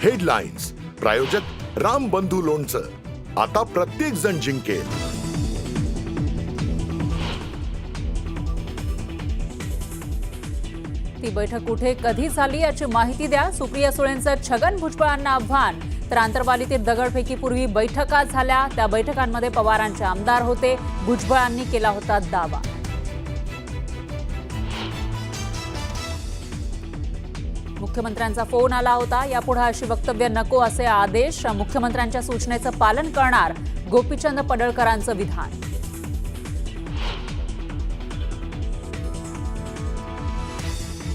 Headlines प्रायोजक राम बंधू लोणचं. आता प्रत्येक जण जिंकेल. ती बैठक कुठे कधी झाली याची माहिती द्या. सुप्रिया सुळेंचं छगन भुजबळांना आव्हान. तर आंतरवालीतील दगडफेकीपूर्वी बैठका झाल्या, त्या बैठकांमध्ये पवारांचे आमदार होते. भुजबळांनी केला होता दावा. मुख्यमंत्र्यांचा फोन आला होता. यापुढे अशी वक्तव्य नको असे आदेश. मुख्यमंत्र्यांच्या सूचनेचं पालन करणार गोपीचंद पडळकरांचं विधान.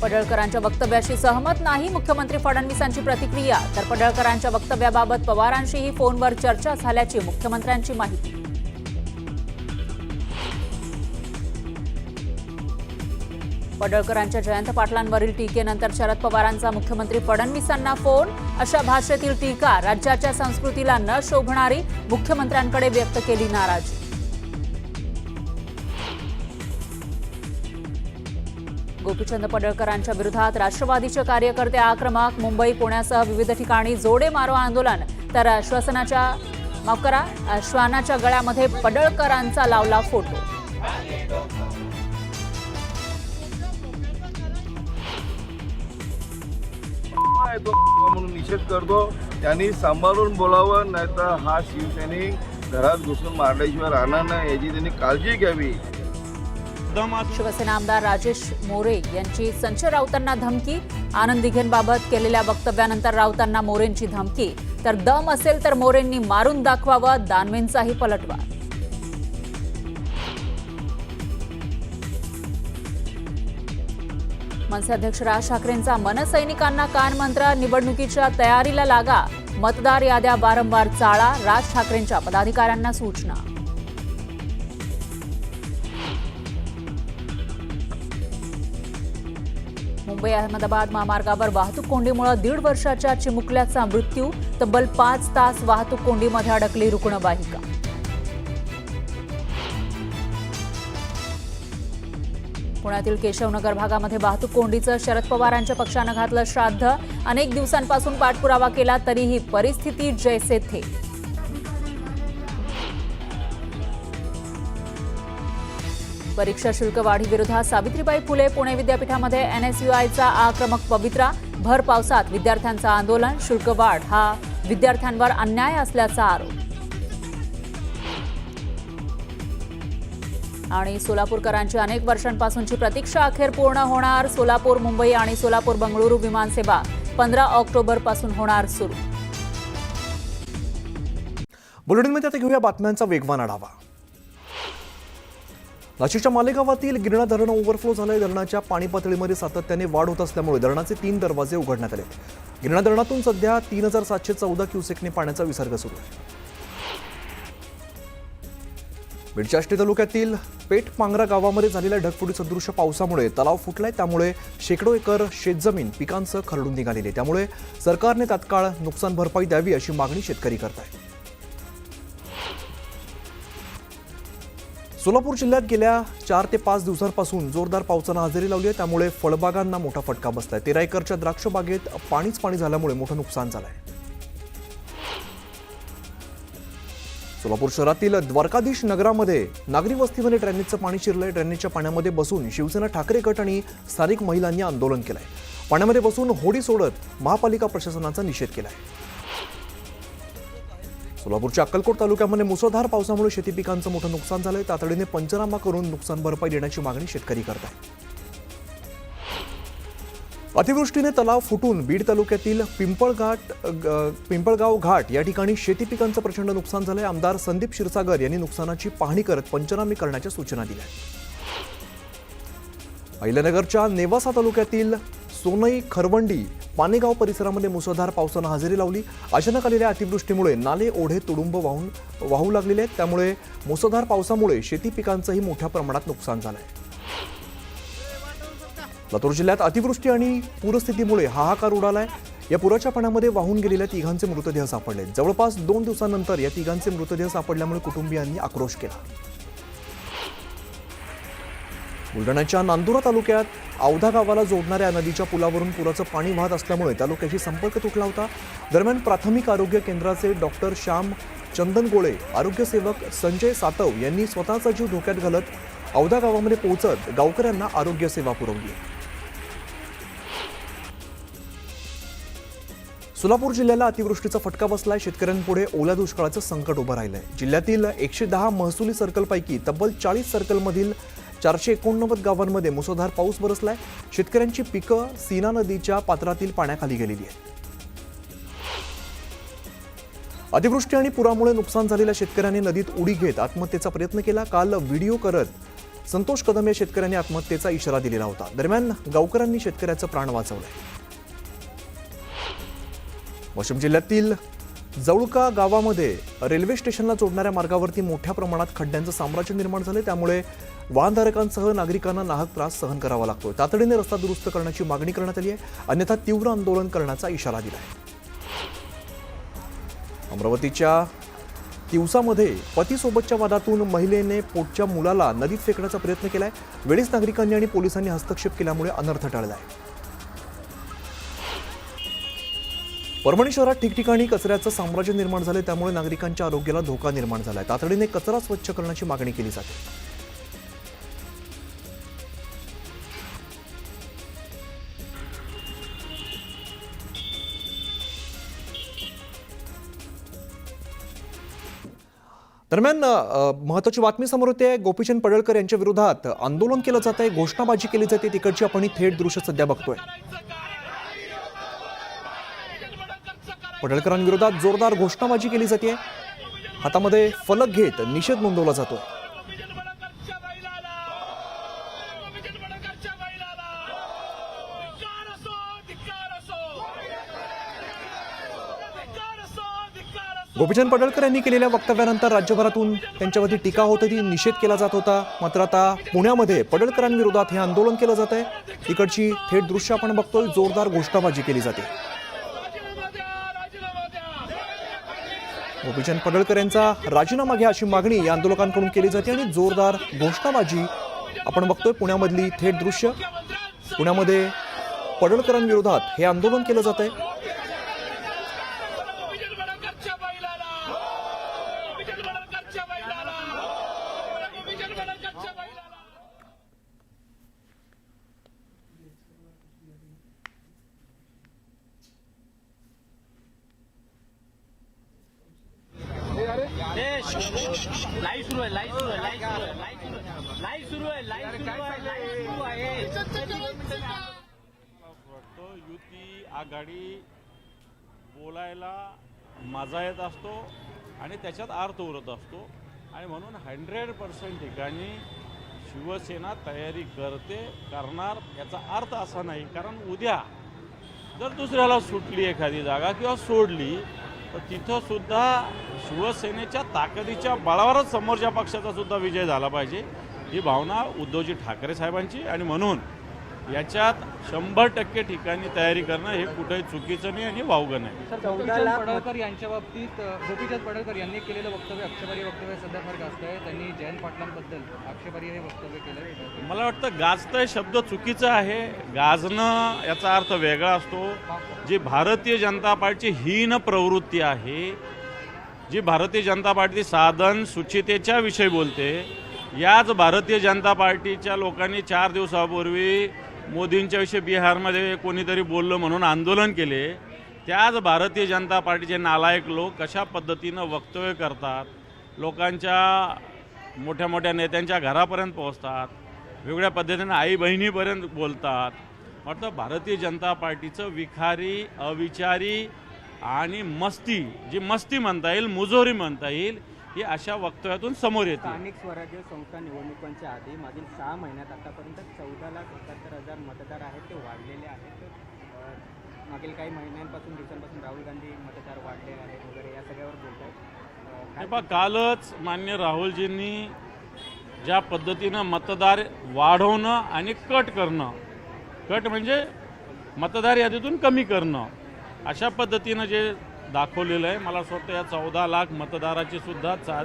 पडळकरांच्या वक्तव्याशी सहमत नाही मुख्यमंत्री फडणवीसांची प्रतिक्रिया. तर पडळकरांच्या वक्तव्याबाबत पवारांशीही फोनवर चर्चा झाल्याची मुख्यमंत्र्यांची माहिती. पडळकरांच्या जयंत पाटलांवरील टीकेनंतर शरद पवारांचा मुख्यमंत्री फडणवीसांना फोन. अशा भाषेतील टीका राज्याच्या संस्कृतीला न शोभणारी, मुख्यमंत्र्यांकडे व्यक्त केली नाराजी. गोपीचंद पडळकरांच्या विरोधात राष्ट्रवादीचे कार्यकर्ते आक्रमक. मुंबई पुण्यासह विविध ठिकाणी जोडे मारो आंदोलन. तर श्वानाच्या गळ्यामध्ये पडळकरांचा लावला फोटो. म्हणून निषेध करतो. त्यांनी सांभाळून बोलावं, नाहीतर हा शिवसैनिक घरात घुसून मारल्याशिवाय राहणार नाही याची त्यांनी काळजी घ्यावी. शिवसेना आमदार राजेश मोरे यांची संजय राऊतांना धमकी. आनंद दिघेंबाबत केलेल्या वक्तव्यानंतर राऊतांना मोरेंची धमकी. तर दम असेल तर मोरेंनी मारून दाखवावं, दानवेंचाही पलटवार. मनसे अध्यक्ष राज ठाकरेंचा मनसैनिकांना कानमंत्र. निवडणुकीच्या तयारीला लागा, मतदार याद्या वारंवार चाळा. राज ठाकरेंच्या पदाधिकाऱ्यांना सूचना. मुंबई अहमदाबाद महामार्गावर वाहतूक कोंडीमुळे 1.5 वर्षाच्या चिमुकल्याचा मृत्यू. तब्बल 5 तास वाहतूक कोंडीमध्ये अडकली रुग्णवाहिका. पुण्यातील केशवनगर भागामध्ये वाहतूक कोंडीचं शरद पवारांच्या पक्षानं घातलं श्राद्ध. अनेक दिवसांपासून पाठपुरावा केला तरीही परिस्थिती जैसे थे. परीक्षा शुल्क वाढीविरोधात सावित्रीबाई फुले पुणे विद्यापीठामध्ये NSUIचा आक्रमक पवित्रा. भर पावसात विद्यार्थ्यांचं आंदोलन. शुल्क वाढ हा विद्यार्थ्यांवर अन्याय असल्याचा आरोप. आणि सोलापूरकरांची अनेक वर्षांपासूनची प्रतीक्षा अखेर पूर्ण होणार. सोलापूर मुंबई आणि सोलापूर बंगळुरू विमानसेवा 15 ऑक्टोबरपासून होणार सुरू. बुलेटिनमध्ये आता घेऊया बातम्यांचा वेगवान आढावा. नाशिकच्या मालेगावातील गिरणा धरण ओव्हरफ्लो झालंय. धरणाच्या पाणी पातळीमध्ये सातत्याने वाढ होत असल्यामुळे धरणाचे 3 दरवाजे उघडण्यात आले. गिरणा धरणातून सध्या 3714 क्युसेकने पाण्याचा विसर्ग सुरू आहे. बीडच्या आष्टी तालुक्यातील पेठपांगरा गावामध्ये झालेल्या ढगफुटी सदृश्य पावसामुळे तलाव फुटलाय. त्यामुळे शेकडो एकर शेतजमीन पिकांसह खरडून निघालेली आहे. त्यामुळे सरकारने तात्काळ नुकसान भरपाई द्यावी अशी मागणी शेतकरी करत आहेत. सोलापूर जिल्ह्यात गेल्या 4 ते 5 दिवसांपासून जोरदार पावसानं हजेरी लावली आहे. त्यामुळे फळबागांना मोठा फटका बसलाय. 13 एकरच्या द्राक्ष बागेत पाणी झाल्यामुळे मोठं नुकसान झालंय. सोलापूर शहरातील द्वारकाधीश नगरामध्ये नागरी वस्तीमध्ये ड्रेनेजचं पाणी शिरलंय. ड्रेनेजच्या पाण्यामध्ये बसून शिवसेना ठाकरे गट आणि स्थानिक महिलांनी आंदोलन केलंय. पाण्यामध्ये बसून होडी सोडत महापालिका प्रशासनाचा निषेध केलाय. सोलापूरच्या अक्कलकोट तालुक्यामध्ये मुसळधार पावसामुळे शेती पिकांचं मोठं नुकसान झालंय. तातडीने पंचनामा करून नुकसान भरपाई देण्याची मागणी शेतकरी करत आहेत. अतिवृष्टीने तलाव फुटून बीड तालुक्यातील पिंपळगाव घाट या ठिकाणी शेती पिकांचं प्रचंड नुकसान झालंय. आमदार संदीप क्षीरसागर यांनी नुकसानाची पाहणी करत पंचनामे करण्याच्या सूचना दिल्या. अहिल्यानगरच्या नेवासा तालुक्यातील सोनई खरवंडी पानेगाव परिसरामध्ये मुसळधार पावसानं हजेरी लावली. अचानक आलेल्या अतिवृष्टीमुळे नाले ओढे तुडुंब वाहू लागलेले आहेत. त्यामुळे मुसळधार पावसामुळे शेती पिकांचंही मोठ्या प्रमाणात नुकसान झालंय. लातूर जिल्ह्यात अतिवृष्टी आणि पूरस्थितीमुळे हाहाकार उडालाय. या पुराच्या पाण्यामध्ये वाहून गेलेल्या तिघांचे मृतदेह सापडले. जवळपास 2 दिवसांनंतर या तिघांचे मृतदेह सापडल्यामुळे कुटुंबियांनी आक्रोश केला. बुलढाण्याच्या नांदुरा तालुक्यात औधा गावाला जोडणाऱ्या नदीच्या पुलावरून पुराचं पाणी वाहत असल्यामुळे तालुक्याशी संपर्क तुटला होता. दरम्यान प्राथमिक आरोग्य केंद्राचे डॉक्टर श्याम चंदन गोळे, आरोग्यसेवक संजय सातव यांनी स्वतःचा जीव धोक्यात घालत औधा गावामध्ये पोहोचत गावकऱ्यांना आरोग्य सेवा पुरवली. सोलापूर जिल्ह्याला अतिवृष्टीचा फटका बसलाय. शेतकऱ्यांपुढे ओल्या दुष्काळाचं संकट उभं राहिलंय. जिल्ह्यातील 110 महसुली सर्कलपैकी तब्बल 40 सर्कलमधील 489 गावांमध्ये मुसळधार पाऊस बरसलाय. शेतकऱ्यांची पिकं सीना नदीच्या पात्रातील पाण्याखाली गेलेली आहेत. अतिवृष्टी आणि पुरामुळे नुकसान झालेल्या शेतकऱ्यांनी नदीत उडी घेत आत्महत्येचा प्रयत्न केला. काल व्हिडिओ करत संतोष कदम या शेतकऱ्यांनी आत्महत्येचा इशारा दिलेला होता. दरम्यान गावकऱ्यांनी शेतकऱ्याचं प्राण वाचवलंय. वाशिम जिल्ह्यातील जवळका गावामध्ये रेल्वे स्टेशनला जोडणाऱ्या मार्गावरती मोठ्या प्रमाणात खड्ड्यांचं साम्राज्य निर्माण झाले. त्यामुळे वाहनधारकांसह नागरिकांना नाहक त्रास सहन करावा लागतोय. तातडीने रस्ता दुरुस्त करण्याची मागणी करण्यात आली आहे. अन्यथा तीव्र आंदोलन करण्याचा इशारा दिला आहे. अमरावतीच्या तिवसामध्ये पतीसोबतच्या वादातून महिलेने पोटच्या मुलाला नदीत फेकण्याचा प्रयत्न केलाय. वेळीच नागरिकांनी आणि पोलिसांनी हस्तक्षेप केल्यामुळे अनर्थ टळलाय. परभणी शहरात ठिकठिकाणी कचऱ्याचं साम्राज्य निर्माण झाले. त्यामुळे नागरिकांच्या आरोग्याला धोका निर्माण झालाय. तातडीने कचरा स्वच्छ करण्याची मागणी केली जाते. दरम्यान महत्वाची बातमी समोर येते. गोपीचंद पडळकर यांच्या विरोधात आंदोलन केलं जात आहे, घोषणाबाजी केली जाते. तिकडची आपण ही थेट दृश्य सध्या बघतोय. पडळकरांविरोधात जोरदार घोषणाबाजी केली जाते. हातामध्ये फलक घेत निषेध नोंदवला जातोय. गोपीचंद पडळकर यांनी केलेल्या वक्तव्यानंतर राज्यभरातून त्यांच्यावरती टीका होत होती, निषेध केला जात होता. मात्र आता पुण्यामध्ये पडळकरांविरोधात हे आंदोलन केलं जात आहे. तिकडची थेट दृश्य आपण बघतोय. जोरदार घोषणाबाजी केली जाते. गोपीचंद पडळकर यांचा राजीनामा घ्या अशी मागणी या आंदोलकांकडून केली जाते आणि जोरदार घोषणाबाजी आपण बघतोय. पुण्यामधली थेट दृश्य. पुण्यामध्ये पडळकरांविरोधात हे आंदोलन केलं जात आहे. युती आघाडी बोलायला मजा येत असतो आणि त्याच्यात अर्थ उरत असतो आणि म्हणून 100% ठिकाणी शिवसेना तयारी करणार याचा अर्थ असा नाही. कारण उद्या जर दुसऱ्याला सुटली एखादी जागा किंवा सोडली तर तिथं सुद्धा शिवसेनेच्या ताकदीच्या बळावरच समोरच्या पक्षाचा सुद्धा विजय झाला पाहिजे ही भावना उद्धवजी ठाकरे साहेबांची. आणि म्हणून याच्यात 100% ठिकाणी तयारी करणं हे कुठेही चुकीचं नाही आणि वावगं नाही. गोपीचंद पडळकर यांच्या बाबतीत गोपीचंद पडळकर यांनी केलेलं वक्तव्य आक्षेपार्ह वक्तव्य सध्या फार गाजत आहे. त्यांनी जयंत पाटलांबद्दल आक्षेपार्ह हे वक्तव्य केलं. मला वाटतं गाजतंय शब्द चुकीचा आहे. गाजणं याचा अर्थ वेगळा असतो. जी भारतीय जनता पार्टीची हीन प्रवृत्ती आहे, जी भारतीय जनता पार्टी साधन सुचितेच्या विषयी बोलते, याच भारतीय जनता पार्टीच्या लोकांनी 4 दिवसापूर्वी मोदींच्या विषयी बिहारमध्ये कोणीतरी बोललं म्हणून आंदोलन केले. त्याच भारतीय जनता पार्टीचे नालायक लोक कशा पद्धतीनं वक्तव्य करतात, लोकांच्या मोठ्या मोठ्या नेत्यांच्या घरापर्यंत पोहोचतात, वेगळ्या पद्धतीनं आई बहिणीपर्यंत बोलतात. म्हटलं भारतीय जनता पार्टीचं विखारी, अविचारी आणि मस्ती, जी मस्ती म्हणता येईल, मुजोरी म्हणता येईल, ही अशा वक्तव्यातून समोर येते. स्थानिक स्वराज्य संस्था निवडणुकांच्या आधी मागील 6 महिन्यात आतापर्यंत 14,71,000 मतदार आहेत, ते वाढलेले आहेत. मागील काही दिवसांपासून राहुल गांधी मतदार वाढले आहेत वगैरे या सगळ्यावर बोलतात. कालच मान्य राहुलजींनी ज्या पद्धतीनं मतदार वाढवणं आणि कट करणं, कट म्हणजे मतदार यादीतून कमी करणं, अशा पद्धतीनं जे दाखवलेलं आहे, मला असं वाटतं या 14 लाख मतदाराची सुद्धा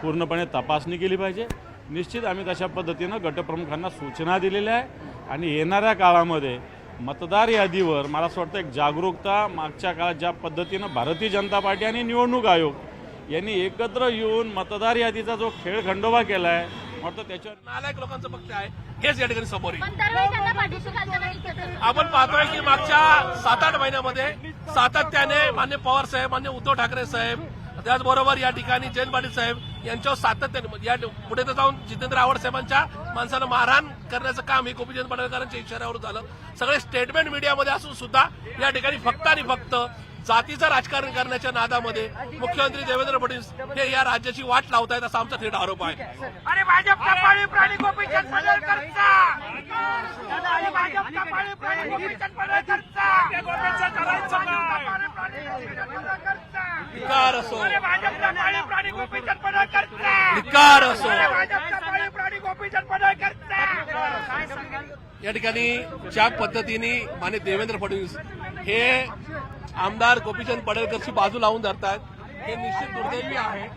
पूर्णपणे तपासणी केली पाहिजे. निश्चित आम्ही तशा पद्धतीनं गटप्रमुखांना सूचना दिलेल्या आहे आणि येणाऱ्या काळामध्ये मतदार यादीवर मला असं वाटतं एक जागरूकता मागच्या काळात ज्या पद्धतीनं भारतीय जनता पार्टी आणि निवडणूक आयोग यांनी एकत्र येऊन मतदार यादीचा जो खेळ खंडोबा केला आहे वाटतं त्याच्यावर नालायक लोकांचं पक्ष आहे हेच या ठिकाणी समोर येईल. पण दरवेळी त्यांना पाठीशी घालताना दिसत आहे. आपण पाहतोय की मागच्या 7-8 महिन्यामध्ये सातत्याने मान्य पवार साहेब, मान्य उद्धव ठाकरे साहेब, त्याचबरोबर या ठिकाणी जयंत पाटील साहेब यांच्यावर सातत्याने या पुढे तर जाऊन जितेंद्र आव्हाड साहेबांच्या माणसाला मारहाण करण्याचं काम हे गोपीचंद पडळकरांच्या इशाऱ्यावर झालं. सगळे स्टेटमेंट मीडियामध्ये असून सुद्धा या ठिकाणी फक्त आणि फक्त जातीचं राजकारण करण्याच्या नादामध्ये मुख्यमंत्री देवेंद्र फडणवीस हे या राज्याची वाट लावतायत असा आमचा थेट आरोप आहे. अरे भाजपचा पाळीव प्राणी गोपीचंद पडळकरचा, अरे भाजपचा पाळीव प्राणी गोपीचंद पडळकरचा, गोपीचंद करायचं धिक्कार असो, अरे भाजपचा पाळीव प्राणी गोपीचंद पडळकरचा, धिक्कार असो. अरे भाजपचा पाळीव प्राणी गोपीचंद पडळकरचा. या ठिकाणी ज्या पद्धतीने मान्य देवेंद्र फडणवीस हे आमदार गोपीचंद पडळकरची बाजू लावून धरतात हे निश्चित दुर्दैवी आहे.